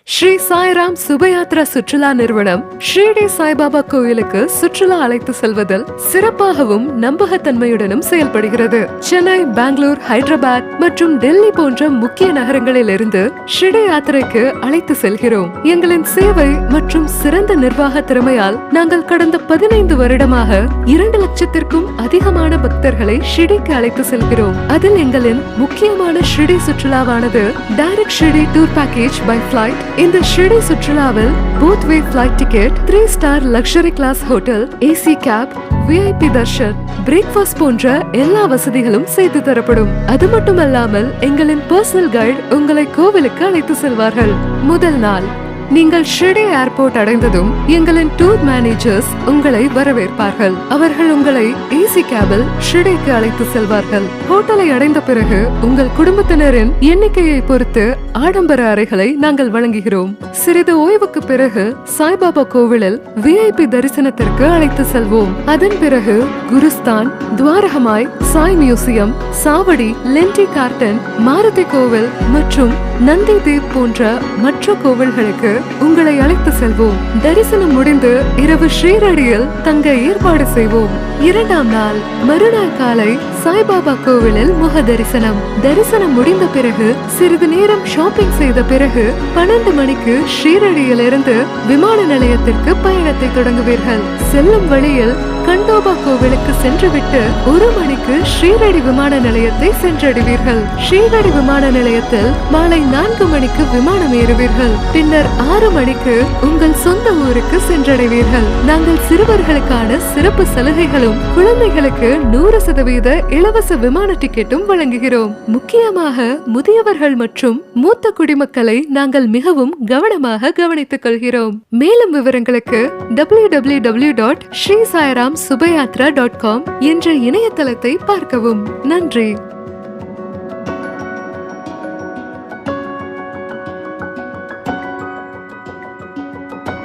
ஸ்ரீ சாய்ராம் சுபயாத்ரா சுற்றுலா நிறுவனம் ஷிரடி சாய்பாபா கோயிலுக்கு சுற்றுலா அழைத்து செல்வதில் சிறப்பாகவும் நம்பகத்தன்மையுடனும் செயல்படுகிறது. சென்னை, பெங்களூர், ஹைதராபாத் மற்றும் டெல்லி போன்ற முக்கிய நகரங்களில் இருந்து ஷிரடி யாத்திரைக்கு அழைத்து செல்கிறோம். எங்களின் சேவை மற்றும் சிறந்த நிர்வாக திறமையால் நாங்கள் கடந்த 15 வருடமாக 2 லட்சத்திற்கும் அதிகமான பக்தர்களை ஷிரடிக்கு அழைத்து செல்கிறோம். அதில் எங்களின் முக்கியமான ஷிரடி சுற்றுலாவானது direct Shirdi tour package by flight. இந்த ஷிரடி சுற்றுலாவில் both way flight ticket, 3 star luxury class hotel, AC cab, VIP darshan, breakfast போன்ற எல்லா வசதிகளும் செய்து தரப்படும். அது மட்டுமல்லாமல் எங்களின் பர்சனல் கைடு உங்களை கோவிலுக்கு அழைத்து செல்வார்கள். முதல் நாள் நீங்கள் ஷிரடி ஏர்போர்ட் அடைந்ததும் எங்களின் டூர் மேனேஜர்ஸ் உங்களை வரவேற்பார்கள். அவர்கள் உங்களை ஏசி கேபில் ஷிரடிக்கு அழைத்து செல்வார்கள். ஹோட்டலை அடைந்த பிறகு உங்கள் குடும்பத்தினரின் எண்ணிக்கையை பொறுத்து ஆடம்பர அறைகளை நாங்கள் வழங்குகிறோம். சிறிது ஓய்வுக்கு பிறகு சாய்பாபா கோவிலில் VIP தரிசனத்திற்கு அழைத்து செல்வோம். அதன் பிறகு குருஸ்தான், துவாரகமாய், சாய் மியூசியம், சாவடி, லென்டி கார்டன், மாருதி கோவில் மற்றும் நந்தி தீப் போன்ற மற்ற கோவில்களுக்கு உங்களை அழைத்து செல்வோம். தரிசனம் முடிந்து இரவு ஷீரடியில் தங்க ஏற்பாடு செய்வோம். 2ஆம் நாள் மறுநாள் காலை சாய்பாபா கோவிலில் முக தரிசனம். தரிசனம் முடிந்த பிறகு சிறிது நேரம் ஷாப்பிங் செய்த பிறகு 12 மணிக்கு ஷீரடியில் இருந்து விமான நிலையத்திற்கு பயணத்தை தொடங்குவீர்கள். செல்லும் வழியில் கண்டோபா கோவிலுக்கு சென்றுவிட்டு 1 மணிக்கு ஷீரடி விமான நிலையத்தை சென்றடைவீர்கள். ஷீரடி விமான நிலையத்தில் மாலை 4 மணிக்கு விமானம் ஏறுவீர்கள். பின்னர் 6 மணிக்கு உங்கள் சொந்த ஊருக்கு சென்றடைவீர்கள். நாங்கள் சிறுவர்களுக்கான சிறப்பு சலுகைகளும் குழந்தைகளுக்கு 100% இலவச விமான டிக்கெட்டும் வழங்குகிறோம். முக்கியமாக முதியவர்கள் மற்றும் மூத்த குடிமக்களை நாங்கள் மிகவும் கவனமாக கவனித்துக் கொள்கிறோம். மேலும் விவரங்களுக்கு www.srisairamsubayatra.com என்ற இணையதளத்தை பார்க்கவும். நன்றி.